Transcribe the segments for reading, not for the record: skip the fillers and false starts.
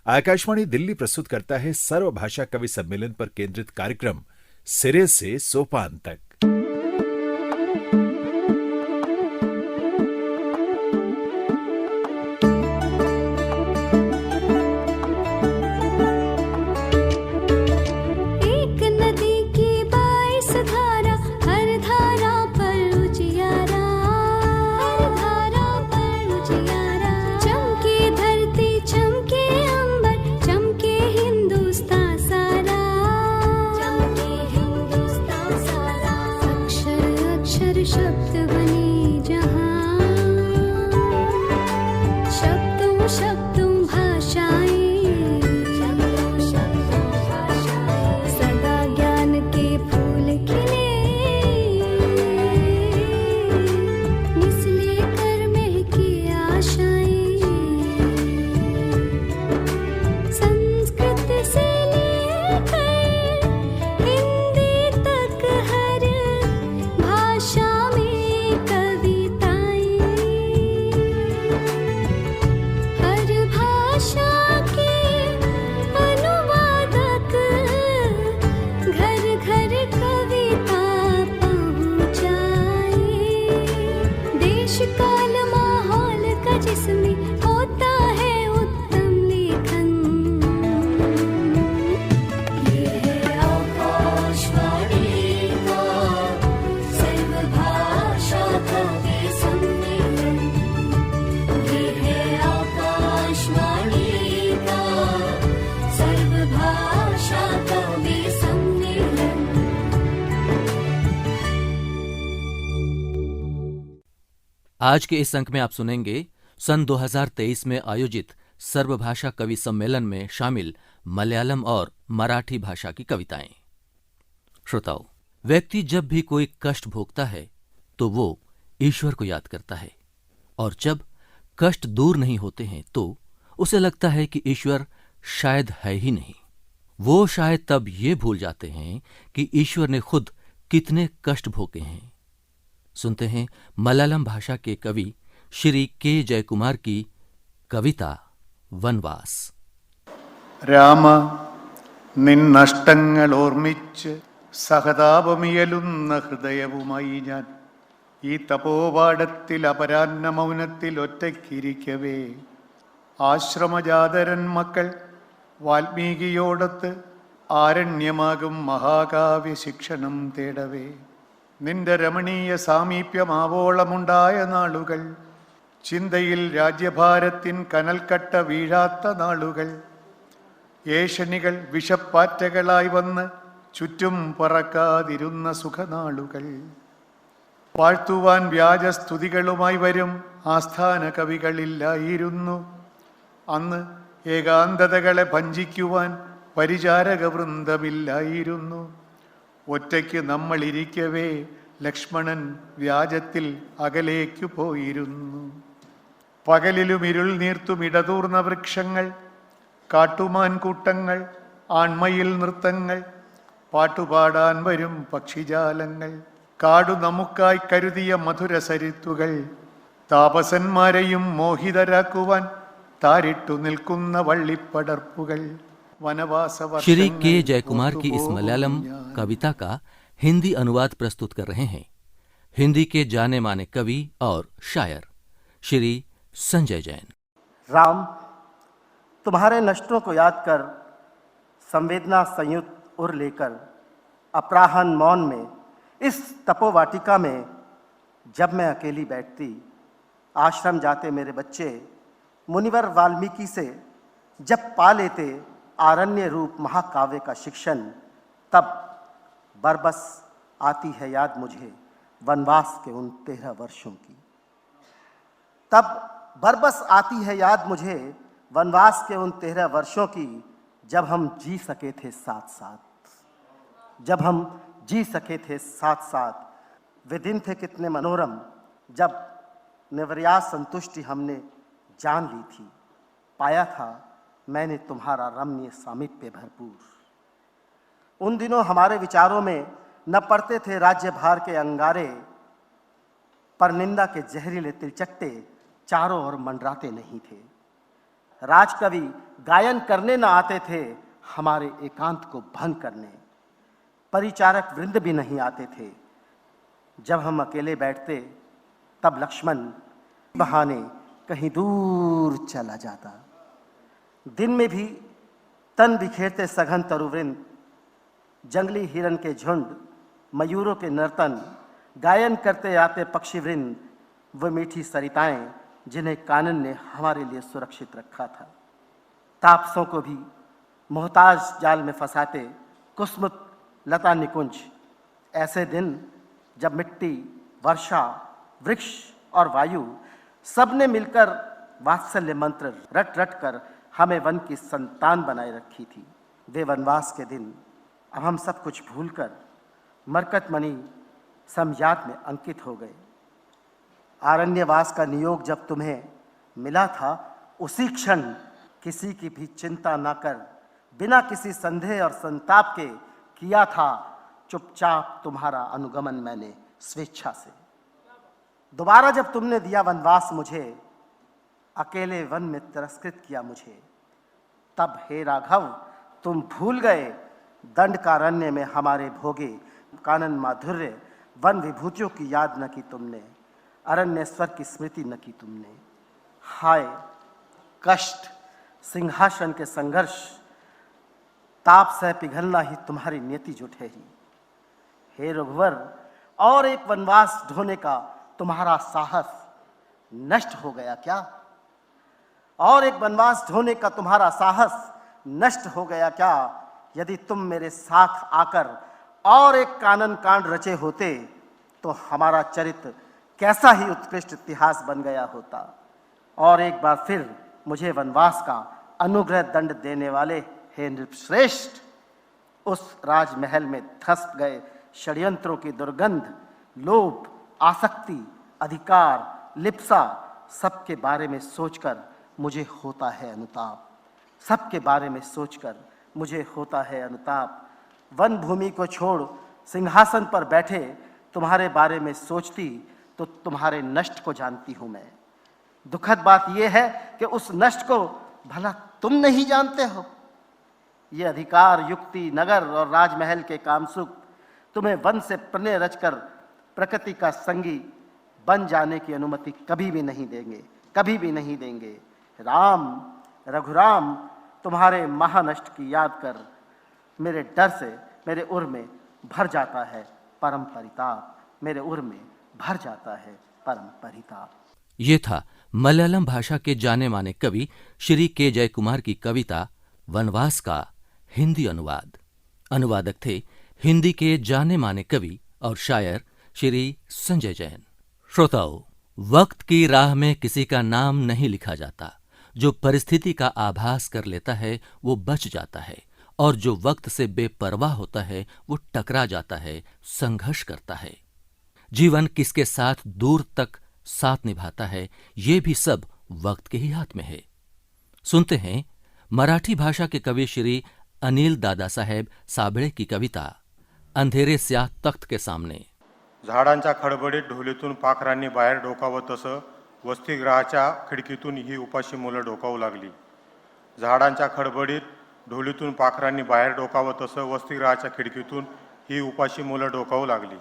आकाशवाणी दिल्ली प्रस्तुत करता है सर्वभाषा कवि सम्मेलन पर केंद्रित कार्यक्रम सिरे से सोपान तक। शब्द बने जहां, शब्दों शब्दों भाषाएं, सदा ज्ञान के फूल खिले, निसले कर महके आशाएं, संस्कृत से लेकर हिंदी तक हर भाषा काल माहौल का जिसमें होता है उत्तम लेखन। ये है आकाशवाणी का सर्वभाषा कवि सम्मेलन। ये है आकाशवाणी का सर्वभाषा कवि सम्मेलन। आज के इस अंक में आप सुनेंगे सन 2023 में आयोजित सर्वभाषा कवि सम्मेलन में शामिल मलयालम और मराठी भाषा की कविताएं। श्रोताओ, व्यक्ति जब भी कोई कष्ट भोगता है तो वो ईश्वर को याद करता है, और जब कष्ट दूर नहीं होते हैं तो उसे लगता है कि ईश्वर शायद है ही नहीं। वो शायद तब ये भूल जाते हैं कि ईश्वर ने खुद कितने कष्ट भोगे हैं। सुनते हैं मलयालम भाषा के कवि श्री के जयकुमार की कविता वनवास। രാമ നിന്നഷ്ടങ്ങൾ ഓർമ്മിച്ച് സഹതാപമിയലുന്ന ഹൃദയവുമായി ഞാൻ ഈ തപോപാടത്തിൽ അപരാഹ്ന മൗനത്തിൽ ഒറ്റയ്ക്കിരിക്കവേ ആശ്രമജാതരൻ മക്കൾ വാൽമീകിയോടൊത്ത് ആരണ്യമാകും മഹാകാവ്യ ശിക്ഷണം തേടവേ നിന്റെ രമണീയ സാമീപ്യമാവോളമുണ്ടായ നാളുകൾ, ചിന്തയിൽ രാജ്യഭാരത്തിൻ കനൽക്കട്ട വീഴാത്ത നാളുകൾ, ഏഷണികൾ വിഷപ്പാറ്റകളായി വന്ന് ചുറ്റും പറക്കാതിരുന്ന സുഖനാളുകൾ, വാഴ്ത്തുവാൻ വ്യാജസ്തുതികളുമായി വരും ആസ്ഥാന കവികളില്ലായിരുന്നു അന്ന്, ഏകാന്തതകളെ ഭഞ്ജിക്കുവാൻ പരിചാരക വൃന്ദമില്ലായിരുന്നു. ഒറ്റയ്ക്ക് നമ്മളിരിക്കവേ ലക്ഷ്മണൻ വ്യാജത്തിൽ അകലേക്കു പോയിരുന്നു. പകലിലും ഇരുൾ നീർത്തും ഇടതൂർന്ന വൃക്ഷങ്ങൾ, കാട്ടുമാൻ കൂട്ടങ്ങൾ, ആൺമയിൽ നൃത്തങ്ങൾ, പാട്ടുപാടാൻ വരും പക്ഷിജാലങ്ങൾ, കാടു നമുക്കായി കരുതിയ മധുരസരിത്തുകൾ, താപസന്മാരെയും മോഹിതരാക്കുവാൻ താരിട്ടു നിൽക്കുന്ന വള്ളിപ്പടർപ്പുകൾ. श्री के जयकुमार की इस मलयालम कविता का हिंदी अनुवाद प्रस्तुत कर रहे हैं हिंदी के जाने माने कवि और शायर श्री संजय जैन। राम, तुम्हारे नष्टों को याद कर संवेदना संयुक्त उर लेकर अपराह्न मौन में इस तपोवाटिका में जब मैं अकेली बैठती, आश्रम जाते मेरे बच्चे मुनिवर वाल्मीकि से जब पा लेते आरण्य रूप महाकाव्य का शिक्षण, तब बरबस आती है याद मुझे वनवास के उन 13 वर्षों की। तब बरबस आती है याद मुझे वनवास के उन 13 वर्षों की, जब हम जी सके थे साथ साथ, जब हम जी सके थे साथ साथ। वे दिन थे कितने मनोरम जब निर्वयास संतुष्टि हमने जान ली थी, पाया था मैंने तुम्हारा रम्य सामीप्य भरपूर। उन दिनों हमारे विचारों में न पड़ते थे राज्य भार के अंगारे, पर निंदा के जहरीले तिलचट्टे चारों ओर मंडराते नहीं थे। राजकवि गायन करने न आते थे हमारे एकांत को भंग करने। परिचारक वृंद भी नहीं आते थे। जब हम अकेले बैठते तब लक्ष्मण बहाने कहीं दूर चला जाता। दिन में भी तन बिखेरते सघन तरुवृंद, जंगली हिरन के झुंड, मयूरों के नर्तन, गायन करते आते पक्षीवृंद, वो मीठी सरिताएं जिन्हें कानन ने हमारे लिए सुरक्षित रखा था। तापसों को भी मोहताज जाल में फंसाते कुसुम लता निकुंज। ऐसे दिन जब मिट्टी, वर्षा, वृक्ष और वायु सबने मिलकर वात्सल्य मंत्र रट रट कर हमें वन की संतान बनाए रखी थी। वे वनवास के दिन अब हम सब कुछ भूलकर मरकतमणि समयात में अंकित हो गए। आरण्यवास का नियोग जब तुम्हें मिला था, उसी क्षण किसी की भी चिंता न कर बिना किसी संदेह और संताप के किया था चुपचाप तुम्हारा अनुगमन मैंने स्वेच्छा से। दोबारा जब तुमने दिया वनवास मुझे, अकेले वन में तिरस्कृत किया मुझे, तब हे राघव तुम भूल गए दंडकारण्य में हमारे भोगे कानन माधुर्य, वन विभूतियों की याद न की तुमने, अरण्येश्वर की स्मृति न की तुमने। हाय कष्ट, सिंहासन के संघर्ष, ताप सह पिघलना ही तुम्हारी नियति जो ठहरी। हे रघुवर, और एक वनवास ढोने का तुम्हारा साहस नष्ट हो गया क्या? और एक वनवास ढोने का तुम्हारा साहस नष्ट हो गया क्या? यदि तुम मेरे साथ आकर और एक कानन कांड रचे होते तो हमारा चरित्र कैसा ही उत्कृष्ट इतिहास बन गया होता। और एक बार फिर मुझे वनवास का अनुग्रह दंड देने वाले हे नृपश्रेष्ठ, उस राजमहल में धस गए षड्यंत्रों की दुर्गंध, लोभ, आसक्ति, अधिकार, लिप्सा, सबके बारे में सोचकर मुझे होता है अनुताप। सबके बारे में सोचकर मुझे होता है अनुताप। वन भूमि को छोड़ सिंहासन पर बैठे तुम्हारे बारे में सोचती तो तुम्हारे नष्ट को जानती हूं मैं। दुखद बात यह है कि उस नष्ट को भला तुम नहीं जानते हो। ये अधिकार, युक्ति, नगर और राजमहल के कामसुख तुम्हें वन से प्रणय रचकर प्रकृति का संगी बन जाने की अनुमति कभी भी नहीं देंगे, कभी भी नहीं देंगे। राम, रघुराम, तुम्हारे महानष्ट की याद कर मेरे डर से मेरे उर में भर जाता है परम परिताप, मेरे उर में भर जाता है परम परिताप। ये था मलयालम भाषा के जाने माने कवि श्री के जयकुमार की कविता वनवास का हिंदी अनुवाद। अनुवादक थे हिंदी के जाने माने कवि और शायर श्री संजय जैन। श्रोताओ, वक्त की राह में किसी का नाम नहीं लिखा जाता। जो परिस्थिति का आभास कर लेता है वो बच जाता है, और जो वक्त से बेपरवाह होता है वो टकरा जाता है, संघर्ष करता है। जीवन किसके साथ दूर तक साथ निभाता है, ये भी सब वक्त के ही हाथ में है। सुनते हैं मराठी भाषा के कवि श्री अनिल दादासाहेब साबळे की कविता अंधेरे स्या तख्त के सामने। झाडांच्या खडबडीत ढोलीतून पाखरांनी बाहेर डोकावं तसं वसतिगृहाच्या खिडकीतून ही उपाशी मुलं डोकावू लागली। झाडांच्या खडबडीत ढोलीतून पाखरांनी बाहेर डोकावं तसं वसतिगृहाच्या खिडकीतून ही उपाशी मुलं डोकावू लागली।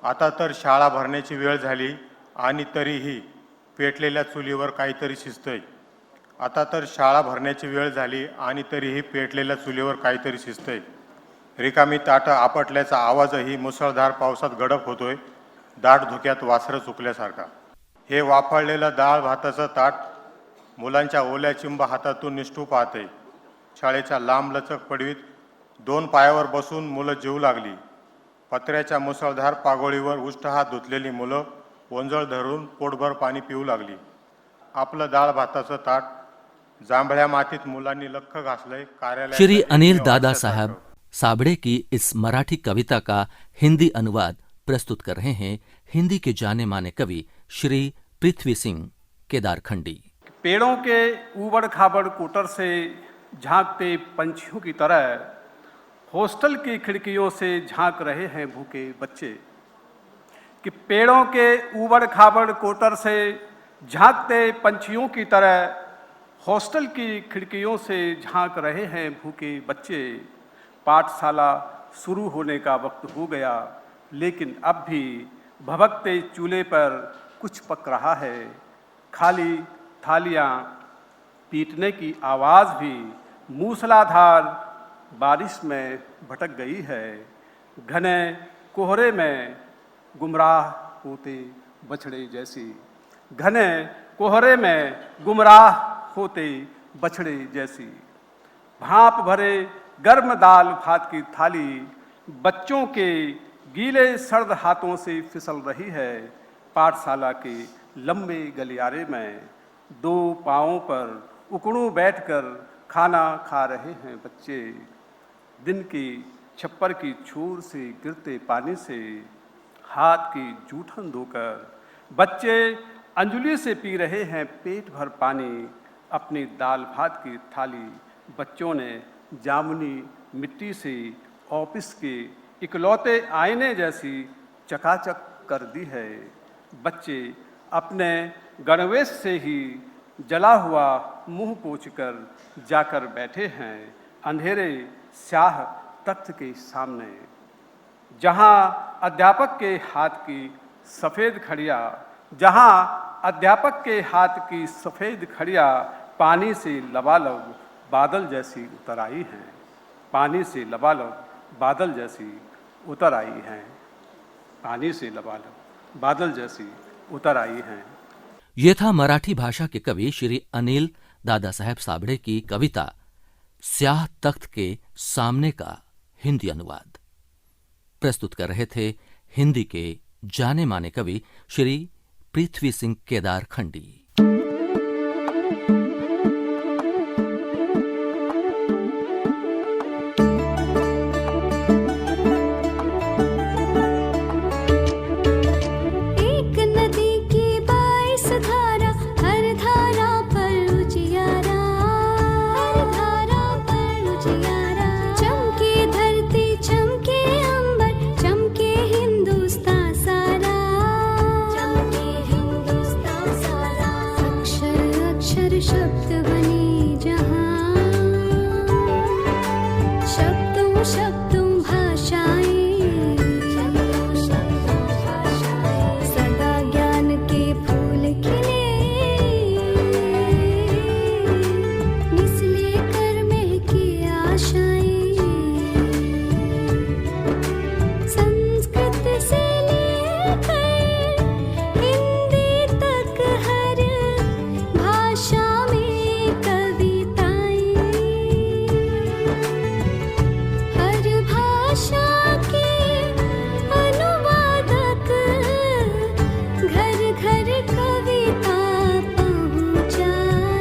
आता तर शाळा भरण्याची वेळ झाली आणि तरीही पेटलेल्या चुलीवर काहीतरी शिजतंय। आता तर शाळा भरण्याची वेळ झाली आणि तरीही पेटलेल्या चुलीवर काहीतरी शिजतंय। रिकामी ताटं आपटल्याचा आवाजही मुसळधार पावसात गडप होतोय, दाट धुक्यात वासरं चुकल्यासारखा। हे वाफळलेलं डाळ भाताचं ताट मुलांच्या ओल्या चिंब हातातून निष्ठू पाहते। शाळेच्या लांबलचक पडवीत दोन पायावर बसून मुलं जेवू लागली। पत्र्याच्या मुसळधार पागोळीवर उष्टहात धुतलेली मुलं ओंजळ धरून पोटभर पाणी पिऊ लागली। आपलं डाळ भाताचं ताट जांभळ्या मातीत मुलांनी लख्ख घासलंय। श्री अनिल दादा साहब साबळे की इस मराठी कविता का हिंदी अनुवाद प्रस्तुत कर रहे हैं हिंदी के जाने माने कवि श्री पृथ्वी सिंह केदारखंडी। पेड़ों के ऊबड़ खाबड़ कोटर से झांकते पंछियों की तरह हॉस्टल की खिड़कियों से झांक रहे हैं भूखे बच्चे। कि पेड़ों के ऊबड़ खाबड़ कोटर से झांकते पंछियों की तरह हॉस्टल की खिड़कियों से झांक रहे हैं भूखे बच्चे। पाठशाला शुरू होने का वक्त हो गया, लेकिन अब भी भभकते चूल्हे पर कुछ पक रहा है। खाली थालियां पीटने की आवाज़ भी मूसलाधार बारिश में भटक गई है। घने कोहरे में गुमराह होते बछड़े जैसी, घने कोहरे में गुमराह होते बछड़े जैसी। भाप भरे गर्म दाल भात की थाली बच्चों के गीले सर्द हाथों से फिसल रही है। पाठशाला के लंबे गलियारे में दो पाँवों पर उकड़ू बैठकर खाना खा रहे हैं बच्चे। दिन की छप्पर की छोर से गिरते पानी से हाथ की जूठन धोकर बच्चे अंजुली से पी रहे हैं पेट भर पानी। अपनी दाल भात की थाली बच्चों ने जामुनी मिट्टी से ऑफिस के इकलौते आईने जैसी चकाचक कर दी है। बच्चे अपने गणवेश से ही जला हुआ मुंह पोंछकर जाकर बैठे हैं अंधेरे स्याह तख्त के सामने, जहां अध्यापक के हाथ की सफ़ेद खड़िया, जहां अध्यापक के हाथ की सफ़ेद खड़िया पानी से लबालब बादल जैसी उतर आई हैं। पानी से लबालब बादल जैसी उतर आई हैं। पानी से लबालब बादल जैसी उतर आई हैं। ये था मराठी भाषा के कवि श्री अनिल दादा साहेब साबळे की कविता स्याह तख्त के सामने का हिंदी अनुवाद। प्रस्तुत कर रहे थे हिंदी के जाने माने कवि श्री पृथ्वी सिंह केदार खंडी। एक नदी की 22 धारा, हर धारा पर उजियारा, हर धारा पर उजियारा। चमके धरती चमके अंबर, चमके हिंदुस्तान सारा, चमके हिंदुस्तान सारा। अक्षर अक्षर शब्द बने जहां, शब्दों शब्दों भाषाएं, सदा ज्ञान के फूल खिले, निसले कर महके आशाएं। संस्कृत से लेकर हिंदी तक हर भाषा में कविताएं, हर भाषा के अनुवादक घर घर कविता पहुँचाए।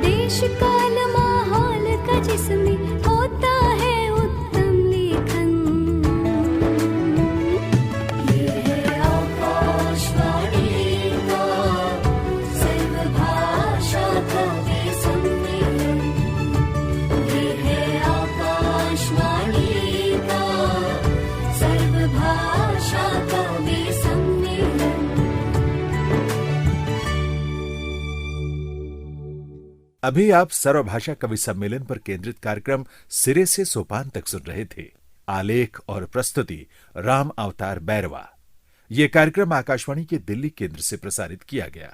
देश काल माहौल का जिसमें होता है उत्तम लेखन, ये है आकाशवाणी का सर्वभाषा कवि सम्मेलन। ये है आकाशवाणी का सर्वभाषा कवि सम्मेलन। अभी आप सर्वभाषा कवि सम्मेलन पर केंद्रित कार्यक्रम सिरे से सोपान तक सुन रहे थे। आलेख और प्रस्तुति राम अवतार बैरवा। यह कार्यक्रम आकाशवाणी के दिल्ली केंद्र से प्रसारित किया गया।